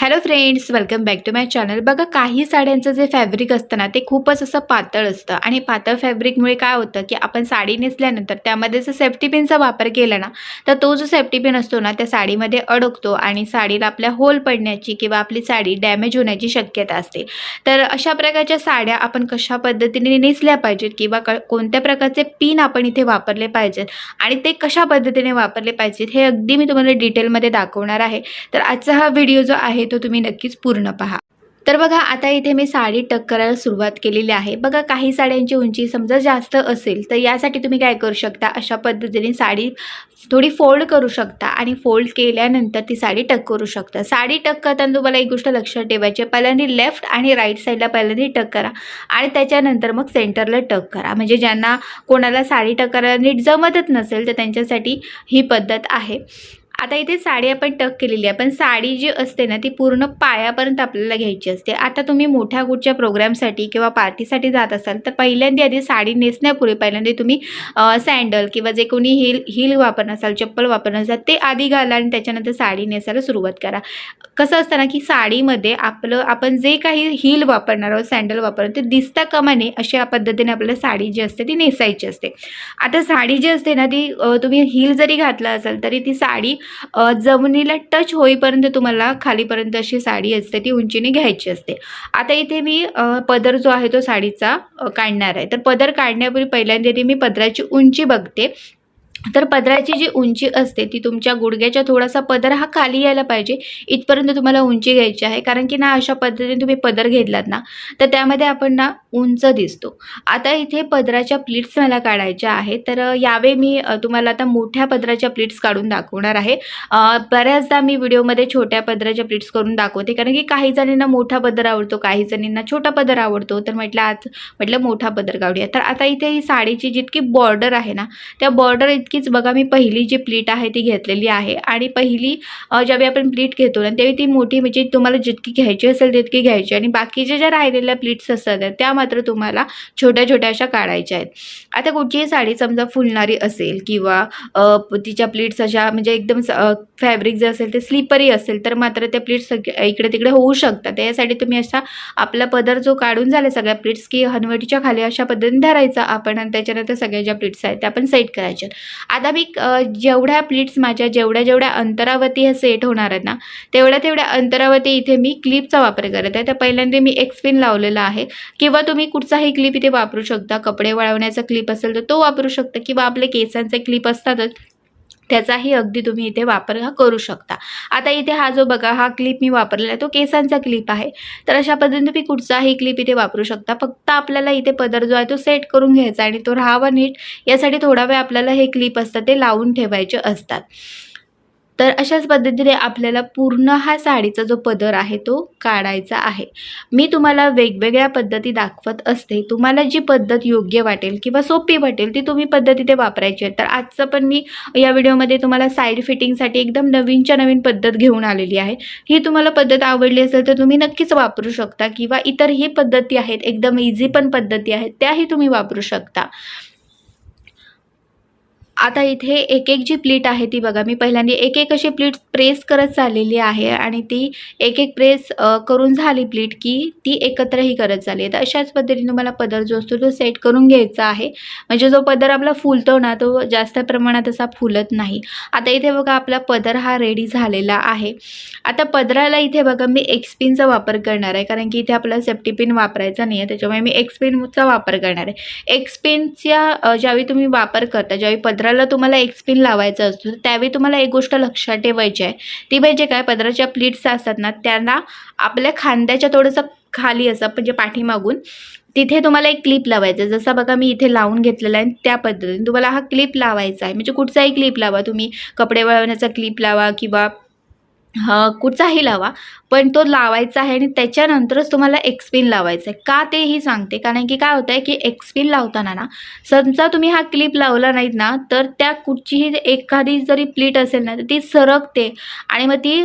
Hello friends, welcome back to my channel. बघा, काही साड्यांचं जे फॅब्रिक असतं ना, ते खूपच असं पातळ असतं आणि पातळ फॅब्रिकमुळे काय होतं की आपण साडी नेसल्यानंतर त्यामध्ये जर सेफ्टी पिनचा वापर केला ना, तर तो जो सेफ्टी पिन असतो ना त्या साडीमध्ये अडकतो आणि साडीला आपल्या होल पडण्याची किंवा आपली साडी डॅमेज होण्याची शक्यता असते. तर अशा प्रकारच्या साड्या आपण कशा पद्धतीने नेसल्या पाहिजेत किंवा कोणत्या प्रकारचे पिन आपण इथे वापरले पाहिजेत आणि ते कशा पद्धतीने वापरले पाहिजेत हे अगदी मी तुम्हाला डिटेलमध्ये दाखवणार आहे. तर आजचा हा व्हिडिओ जो आहे तो तुम्ही नक्कीच पूर्ण पहा. तर बघा, आता इथे मी साडी टक करायला सुरुवात केलेली आहे. बघा, काही साड्यांची उंची समजा जास्त असेल तर यासाठी तुम्ही काय करू शकता, अशा पद्धतीने साडी थोडी फोल्ड करू शकता आणि फोल्ड केल्यानंतर ती साडी टक करू शकता. साडी टक करताना तुम्हाला एक गोष्ट लक्षात ठेवायची आहे, पहिल्यांदा लेफ्ट आणि राईट साईडला पहिल्यांदा टक करा आणि त्याच्यानंतर मग सेंटरला टक करा. म्हणजे ज्यांना कोणाला साडी टक करायला नीट जमतच नसेल तर त्यांच्यासाठी ही पद्धत आहे. आता इथे साडी आपण टक केलेली आहे, पण साडी जी असते ना ती पूर्ण पायापर्यंत आपल्याला घ्यायची असते. आता तुम्ही मोठ्या कुठच्या प्रोग्रामसाठी किंवा पार्टीसाठी जात असाल तर पहिल्यांदा आधी साडी नेसण्यापूर्वी पहिल्यांदा तुम्ही सँडल किंवा जे कोणी हील वापरणार असाल, चप्पल वापरणार असाल ते आधी घाला आणि त्याच्यानंतर साडी नेसायला सुरुवात करा. कसं असतं ना की साडीमध्ये आपण जे काही हील वापरणार आहोत, सँडल वापरणार ते दिसता कामा नये अशा पद्धतीने आपल्याला साडी जी असते ती नेसायची असते. आता साडी जी असते ना ती तुम्ही हील जरी घातला असाल तरी ती साडी जमिनीला टच होईपर्यंत तुम्हाला खालीपर्यंत अशी साडी असते ती उंचीने घ्यायची असते. आता इथे मी पदर जो आहे तो साडीचा काढणार आहे. तर पदर काढण्यापूर्वी पहिल्यांदा मी पदराची उंची बघते. तर पदराची जी उंची असते ती तुमच्या गुडघ्याच्या थोडासा पदर हा खाली यायला पाहिजे इथपर्यंत तुम्हाला उंची घ्यायची आहे. कारण की ना अशा पद्धतीने तुम्ही पदर घेतलात ना तर त्यामध्ये आपण ना उंच दिसतो. आता इथे पदराच्या प्लीट्स मला काढायच्या आहेत. तर यावेळी मी तुम्हाला आता मोठ्या पदराच्या प्लीट्स काढून दाखवणार आहे. बऱ्याचदा मी व्हिडिओमध्ये छोट्या पदराच्या प्लीट्स करून दाखवते, कारण की काही जणींना मोठा पदर आवडतो, काही जणींना छोटा पदर आवडतो. तर म्हटलं मोठा पदर काढूया. तर आता इथे ही साडीची जितकी बॉर्डर आहे ना त्या बॉर्डर इतकीच बघा, मी पहिली जी प्लीट आहे ती घेतलेली आहे आणि पहिली ज्यावेळी आपण प्लीट घेतो ना त्यावेळी ती मोठी म्हणजे तुम्हाला जितकी घ्यायची असेल तितकी घ्यायची आणि बाकीच्या ज्या राहिलेल्या प्लीट्स असतात त्या मात्र तुम्हाला छोट्या छोट्या अशा काढायच्या आहेत. आता कुठचीही साडी समजा फुलणारी असेल किंवा तिच्या प्लीट्स अशा म्हणजे एकदम फॅब्रिक जे असेल ते स्लिपरी असेल तर मात्र त्या प्लीट्स इकडे तिकडे होऊ शकतात. त्यासाठी तुम्ही असा आपला पदर जो काढून झाला सगळ्या प्लीट्स की हनवटीच्या खाली अशा पद्धतीने धरायचा आपण आणि त्याच्यानंतर सगळ्या ज्या प्लीट्स आहेत त्या आपण सेट करायच्या. आता मी जेवढ्या प्लीट्स माझ्या जेवढ्या अंतरावरती हे सेट होणार आहेत ना तेवढ्या अंतरावरती इथे मी क्लिपचा वापर करत आहे. तर पहिल्यांदा मी एक्सपिन लावलेला आहे किंवा तुम्ही कुठचाही क्लिप इथे वापरू शकता. कपडे वळवण्याचा क्लिप असेल तर तो वापरू शकता किंवा आपले केसांचे क्लिप असतातच त्याचाही अगदी तुम्ही इथे वापर करू शकता. आता इथे हा जो बघा हा क्लिप मी वापरलेला आहे तो केसांचा क्लिप आहे. तर अशा पद्धतीने तुम्ही कुठचाही क्लिप इथे वापरू शकता. फक्त आपल्याला इथे पदर जो आहे तो सेट करून घ्यायचा आणि तो राहावा नीट यासाठी थोडा वेळ आपल्याला हे क्लिप असतात ते लावून ठेवायचे असतात. तर अशाच पद्धतीने आपल्याला पूर्ण हा साडीचा जो पदर आहे तो काढायचा आहे. मी तुम्हाला वेगवेगळ्या पद्धती दाखवत असते. तुम्हाला जी पद्धत योग्य वाटेल किंवा सोपी वाटेल ती तुम्ही पद्धत इथे वापरायची आहे. तर आजचं पण मी या व्हिडिओमध्ये तुम्हाला साईड फिटिंगसाठी एकदम नवीनच्या नवीन पद्धत घेऊन आलेली आहे. ही तुम्हाला पद्धत आवडली असेल तर तुम्ही नक्कीच वापरू शकता किंवा इतरही पद्धती आहेत, एकदम इझी पण पद्धती आहेत त्याही तुम्ही वापरू शकता. आता इथे एक एक जी प्लीट आहे ती बघा, मी पहिल्यांदा एक एक अशी प्लीट प्रेस करत चाललेली आहे आणि ती एक एक प्रेस करून झाली प्लीट की ती एकत्रही करत चालली आहे. तर अशाच पद्धतीने तुम्हाला पदर जो असतो तो सेट करून घ्यायचा आहे. म्हणजे जो पदर आपला फुलतो ना तो जास्त प्रमाणात असा फुलत नाही. आता इथे बघा आपला पदर हा रेडी झालेला आहे. आता पदराला इथे बघा मी एक्सपिनचा वापर करणार आहे, कारण की इथे आपल्याला सेफ्टी पिन वापरायचा नाही आहे त्याच्यामुळे मी एक्सपिनचा वापर करणार आहे. एक्सपिनच्या ज्यावेळी तुम्ही वापर करता, ज्यावेळी पदराला तुम्हाला एक्सपिन लावायचा असतो त्यावेळी तुम्हाला एक गोष्ट लक्षात ठेवायची आहे. ती म्हणजे काय, पदराच्या प्लीट्स असतात ना त्यांना आपल्या खांद्याच्या थोडंसं खाली असं म्हणजे पाठीमागून तिथे तुम्हाला एक क्लिप लावायचा. जसा बघा मी इथे लावून घेतलेला आहे त्या पद्धतीने तुम्हाला हा क्लिप लावायचा आहे. म्हणजे कुठचाही क्लिप लावा, तुम्ही कपडे वळवण्याचा क्लिप लावा किंवा कुठचाही लावा, पण तो लावायचा आहे आणि त्याच्यानंतरच तुम्हाला एक्सपिन लावायचं आहे. का तेही सांगते, कारण की काय होतं आहे की एक्सपिन लावताना ना समजा तुम्ही हा क्लिप लावला नाहीत ना तर त्या कुठचीही एखादी जरी प्लीट असेल ना तर ती सरकते आणि मग ती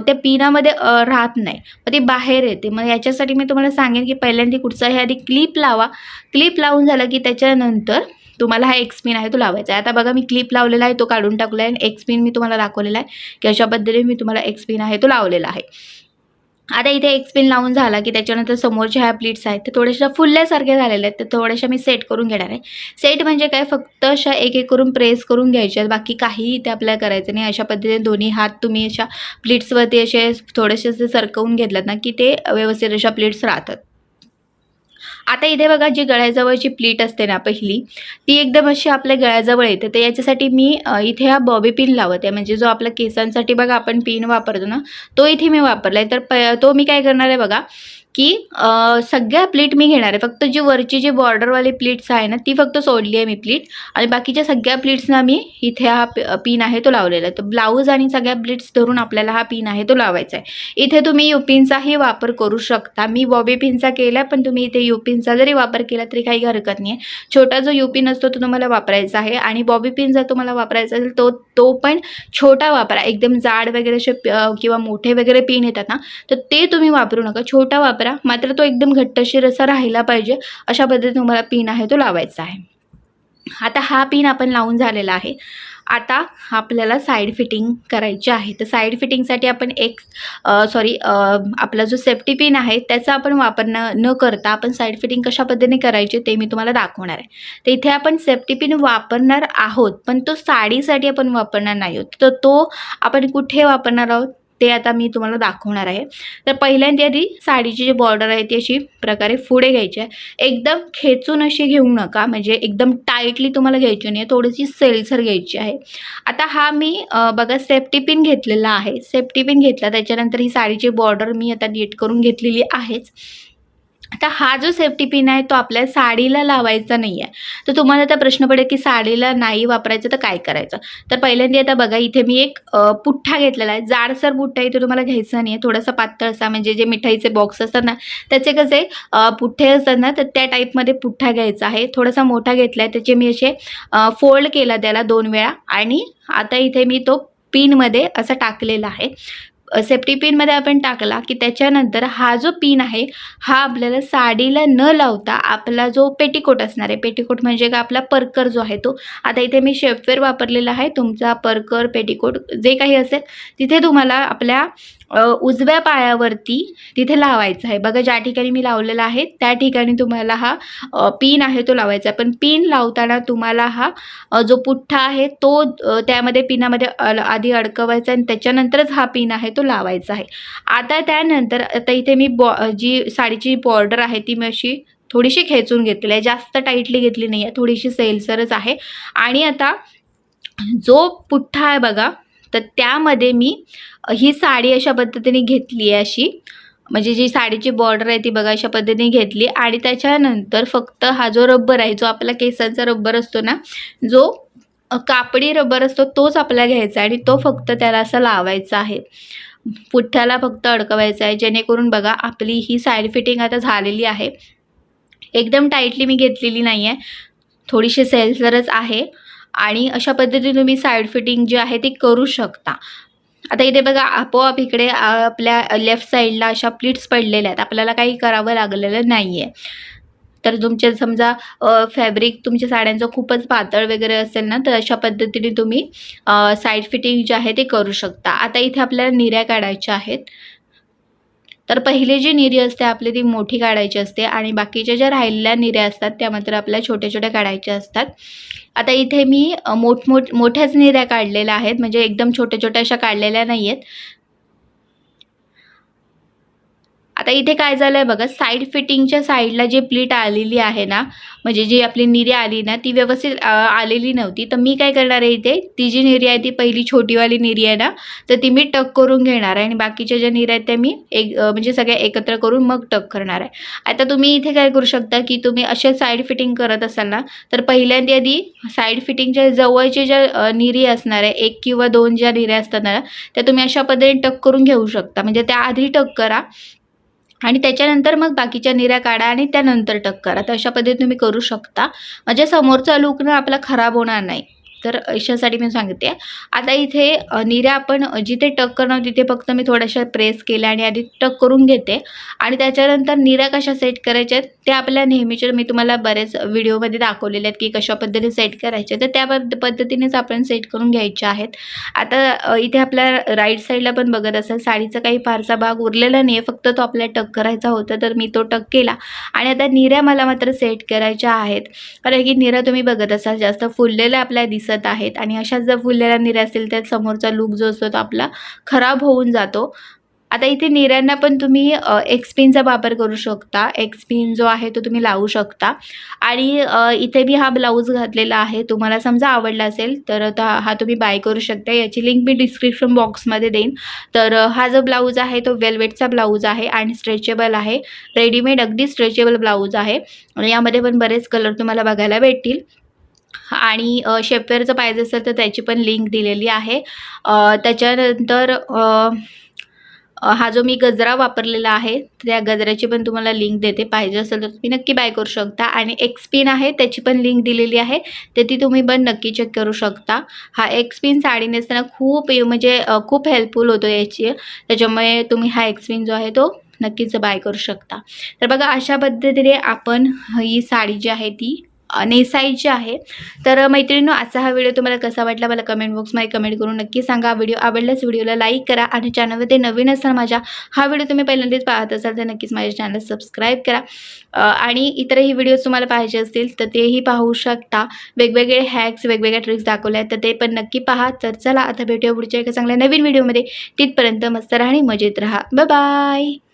त्या पिनामध्ये राहत नाही, मग ती बाहेर येते. मग याच्यासाठी मी तुम्हाला सांगेन की पहिल्यांदा कुठचाही आधी क्लिप लावा. क्लिप लावून झालं की त्याच्यानंतर तुम्हाला हा एक्सपिन आहे तो लावायचा आहे. आता बघा मी क्लिप लावलेला आहे तो काढून टाकला आहे आणि एक्सपिन मी तुम्हाला दाखवलेला आहे की अशा पद्धतीने मी तुम्हाला एक्सपिन आहे तो लावलेला आहे. आता इथे एक स्पिन लावून झाला की त्याच्यानंतर समोरच्या ह्या प्लीट्स आहेत ते थोड्याशा फुलल्यासारख्या झालेल्या आहेत, तर थोड्याशा मी सेट करून घेणार आहे. सेट म्हणजे काय, फक्त अशा एक एक करून प्रेस करून घ्यायच्या आहेत, बाकी काहीही इथे आपल्याला करायचं नाही. अशा पद्धतीने दोन्ही हात तुम्ही अशा प्लीट्सवरती असे थोडेसे असे सरकवून घेतलात ना की ते व्यवस्थित अशा प्लीट्स राहतात. आता इथे बघा जी गळ्याजवळची प्लीट असते ना पहिली, ती एकदम अशी आपल्या गळ्याजवळ येते. तर याच्यासाठी मी इथे हा बॉबी पिन लावत आहे. म्हणजे जो आपल्या केसांसाठी बघा आपण पिन वापरतो ना, तो इथे मी वापरला आहे. तर तो मी काय करणार आहे बघा, की सगळ्या प्लीट मी घेणार आहे. फक्त जी वरची जी बॉर्डरवाली प्लीट्स आहे ना, ती फक्त सोडली आहे मी प्लीट, आणि बाकीच्या सगळ्या प्लीट्सना मी इथे हा पिन आहे तो लावलेला आहे. तर ब्लाऊज आणि सगळ्या प्लीट्स धरून आपल्याला हा पिन आहे तो लावायचा आहे. इथे तुम्ही यू पिनचाही वापर करू शकता. मी बॉबी पिनचा केला, पण तुम्ही इथे यू पिनचा जरी वापर केला तरी काही हरकत नाही आहे. छोटा जो यू पिन असतो तो तुम्हाला वापरायचा आहे, आणि बॉबी पिन जर तुम्हाला वापरायचा असेल तो पण छोटा वापरा. एकदम जाड वगैरे असे किंवा मोठे वगैरे पिन येतात ना, तर ते तुम्ही वापरू नका, छोटा वापरा. मात्र तो एकदम घट्टशीर असा राहिला पाहिजे. अशा पद्धतीने तुम्हाला पिन आहे तो लावायचा आहे. आता हा पिन आपण लावून झालेला आहे. आता आपल्याला साईड फिटिंग करायची आहे. तर साईड फिटिंगसाठी आपण आपला जो सेफ्टी पिन आहे त्याचा आपण वापर न करता आपण साईड फिटिंग कशा पद्धतीने करायची ते मी तुम्हाला दाखवणार आहे. तर इथे आपण सेफ्टी पिन वापरणार आहोत, पण तो साडीसाठी आपण वापरणार नाही आहोत. तर तो आपण कुठे वापरणार आहोत ते आता मी तुम्हाला दाखवणार आहे. तर पहिल्यांदा आधी साडीची जी बॉर्डर आहे ती अशी प्रकारे पुढे घ्यायची आहे. एकदम खेचून अशी घेऊ नका, म्हणजे एकदम टाईटली तुम्हाला घ्यायची नाही, थोडीशी सैलसर घ्यायची आहे. आता हा मी बघा सेफ्टी पिन घेतलेला आहे. सेफ्टी पिन घेतला, त्याच्यानंतर ही साडीची बॉर्डर मी आता नीट करून घेतलेली आहेच. आता हा जो सेफ्टी पिन आहे तो आपल्या साडीला लावायचा नाही आहे. तर तुम्हाला आता प्रश्न पडेल की साडीला नाही वापरायचं तर काय करायचं. तर पहिल्यांदा आता बघा इथे मी एक पुठ्ठा घेतलेला आहे. जाडसर पुठ्ठा इथे तुम्हाला घ्यायचा नाही आहे, थोडासा पातळ असा, म्हणजे जे मिठाईचे बॉक्स असतात ना त्याचे कसे पुठ्ठे असतात ना, तर त्या टाईपमध्ये पुठ्ठा घ्यायचा आहे. थोडासा मोठा घेतला आहे, त्याचे मी असे फोल्ड केला त्याला 2 वेळा, आणि आता इथे मी तो पिनमध्ये असा टाकलेला आहे. सेफ्टी पिनमध्ये आपण टाकला की त्याच्यानंतर हा जो पिन आहे हा आपल्याला साडीला न लावता आपला जो पेटीकोट असणार आहे, पेटीकोट म्हणजे का आपला परकर जो आहे तो, आता इथे मी शेपवेअर वापरलेला आहे. तुमचा परकर पेटीकोट जे काही असेल तिथे तुम्हाला आपल्या उजव्या पायावरती तिथे लावायचा आहे. बघा ज्या ठिकाणी मी लावलेला आहे त्या ठिकाणी तुम्हाला हा पिन आहे तो लावायचा आहे. पण पिन लावताना तुम्हाला हा जो पुठ्ठा आहे तो त्यामध्ये पिनामध्ये आधी अडकवायचा, आणि त्याच्यानंतरच हा पिन आहे तो लावायचा आहे. आता त्यानंतर आता इथे मी जी साडीची बॉर्डर आहे ती मी अशी थोडीशी खेचून घेतलेली आहे, जास्त टाईटली घेतली नाही आहे, थोडीशी सैलसरच आहे. आणि आता जो पुठ्ठा आहे बघा, तर त्यामध्ये मी ही साडी अशा पद्धतीने घेतली आहे अशी, म्हणजे जी साडीची बॉर्डर आहे ती बघा अशा पद्धतीने घेतली. आणि त्याच्यानंतर फक्त हा जो रबर आहे, जो आपला केसांचा रबर असतो ना, जो कापडी रबर असतो तोच आपल्याला घ्यायचा आहे, आणि तो फक्त त्याला असा लावायचा आहे. पुठ्ठ्याला फक्त अडकवायचा आहे, जेणेकरून बघा आपली ही साईड फिटिंग आता झालेली आहे. एकदम टाईटली मी घेतलेली नाही आहे, थोडीशी सैलसरच आहे. आणि अशा पद्धतीने तुम्ही साईड फिटिंग जी आहे ती करू शकता. आता इथे बघा आपोआप इकडे आपल्या लेफ्ट साईडला अशा प्लीट्स पडलेल्या आहेत, आपल्याला काही करावं लागलेलं नाही आहे. तर तुमच्या समजा फॅब्रिक तुमच्या साड्यांचं खूपच पातळ वगैरे असेल ना, तर अशा पद्धतीने तुम्ही साईड फिटिंग जे आहे ते करू शकता. आता इथे आपल्याला निर्या काढायच्या आहेत. तर पहिली जी निर्या असते आपली ती मोठी काढायची असते, आणि बाकीच्या ज्या राहिलेल्या निर्या असतात त्या मात्र आपल्याला छोट्या छोट्या काढायच्या असतात. आता इथे मी मोठ्याच निर्या काढलेल्या आहेत, म्हणजे एकदम छोट्या छोट्या अशा काढलेल्या नाही आहेत. आता इथे काय झालं आहे बघा, साईड फिटिंगच्या साईडला जी प्लीट आलेली आहे ना, म्हणजे जी आपली निर्या आली ना ती व्यवस्थित आलेली नव्हती. तर मी काय करणार आहे, इथे ती जी निर्या आहे ती पहिली छोटीवाली निर्या आहे ना, तर ती मी टक करून घेणार आहे, आणि बाकीच्या ज्या निर्या आहेत त्या मी म्हणजे सगळ्या एकत्र करून मग टक करणार आहे. आता तुम्ही इथे काय करू शकता की तुम्ही असे साईड फिटिंग करत असाल ना, तर पहिल्यांदा आधी साईड फिटिंगच्या जवळच्या ज्या निर्या असणार आहे, 1 किंवा 2 ज्या निर्या असतात ना, त्या तुम्ही अशा पद्धतीने टक करून घेऊ शकता. म्हणजे त्या आधी टक करा आणि त्याच्यानंतर मग बाकीच्या निर्या काढा आणि त्यानंतर टक करा. तर अशा पद्धतीने तुम्ही करू शकता, म्हणजे समोरचा लूक ना आपला खराब होणार नाही. तर अशासाठी मी सांगते. आता इथे निऱ्या आपण जिथे टक करणार तिथे फक्त मी थोड्याशा प्रेस केल्या आणि आधी टक करून घेते आणि त्याच्यानंतर निऱ्या कशा सेट करायच्या आहेत ते आपल्या नेहमीच्या मी तुम्हाला बरेच व्हिडिओमध्ये दाखवलेले आहेत की कशा पद्धतीने सेट करायचे, तर त्या पद्धतीनेच आपण सेट करून घ्यायचे आहेत. आता इथे आपल्या राईट साईडला पण बघत असाल साडीचा काही फारसा भाग उरलेला नाही आहे, फक्त तो आपल्याला टक करायचा होता, तर मी तो टक केला. आणि आता निऱ्या मला मात्र सेट करायच्या आहेत, कारण की निऱ्या तुम्ही बघत असाल जास्त फुललेल्या आपल्याला दिसत आहेत आणि अशाच जर फुललेल्या निऱ्या असेल तर समोरचा लुक जो असतो तो आपला खराब होऊन जातो. आता इथे निऱ्यांना पण तुम्ही एक्सपिनचा वापर करू शकता. एक्सपिन जो आहे तो तुम्ही लावू शकता. आणि इथे मी हा ब्लाऊज घातलेला आहे, तुम्हाला समजा आवडला असेल तर हा तुम्ही बाय करू शकता. याची लिंक मी डिस्क्रिप्शन बॉक्समध्ये देईन. तर हा जो ब्लाऊज आहे तो वेल्वेटचा ब्लाऊज आहे आणि स्ट्रेचेबल आहे, रेडीमेड अगदी स्ट्रेचेबल ब्लाऊज आहे. आणि यामध्ये पण बरेच कलर तुम्हाला बघायला भेटतील. आणि शेपवेअरचं पाहिजे असेल तर त्याची पण लिंक दिलेली आहे. त्याच्यानंतर हा जो मी गजरा वापरलेला आहे त्या गजऱ्याची पण तुम्हाला लिंक देते, पाहिजे असेल तर तुम्ही नक्की बाय करू शकता. आणि एक्सपिन आहे त्याची पण लिंक दिलेली आहे, ते ती तुम्ही पण नक्की चेक करू शकता. हा एक्सपिन साडी नेसताना खूप म्हणजे खूप हेल्पफुल होतो याची, त्याच्यामुळे तुम्ही हा एक्सपिन जो आहे तो नक्कीच बाय करू शकता. तर बघा अशा पद्धतीने आपण ही साडी जी आहे ती नेसायची आहे. तर मैत्रिणींनो, आजचा हा व्हिडिओ तुम्हाला कसा वाटला मला कमेंट बॉक्समध्ये कमेंट करून नक्की सांगा. व्हिडिओ आवडल्यास व्हिडिओला लाईक करा आणि चॅनलमध्ये नवीन असाल माझ्या हा व्हिडिओ तुम्ही पहिल्यांदाच पाहत असाल तर नक्कीच माझ्या चॅनल सबस्क्राईब करा. आणि इतरही व्हिडिओज तुम्हाला पाहिजे असतील तर तेही पाहू शकता. वेगवेगळे हॅक्स वेगवेगळ्या ट्रिक्स दाखवल्या आहेत तर ते पण नक्की पहा. तर चला आता भेटूया पुढच्या एका चांगल्या नवीन व्हिडिओमध्ये. तिथपर्यंत मस्त राहा आणि मजेत राहा. Bye bye.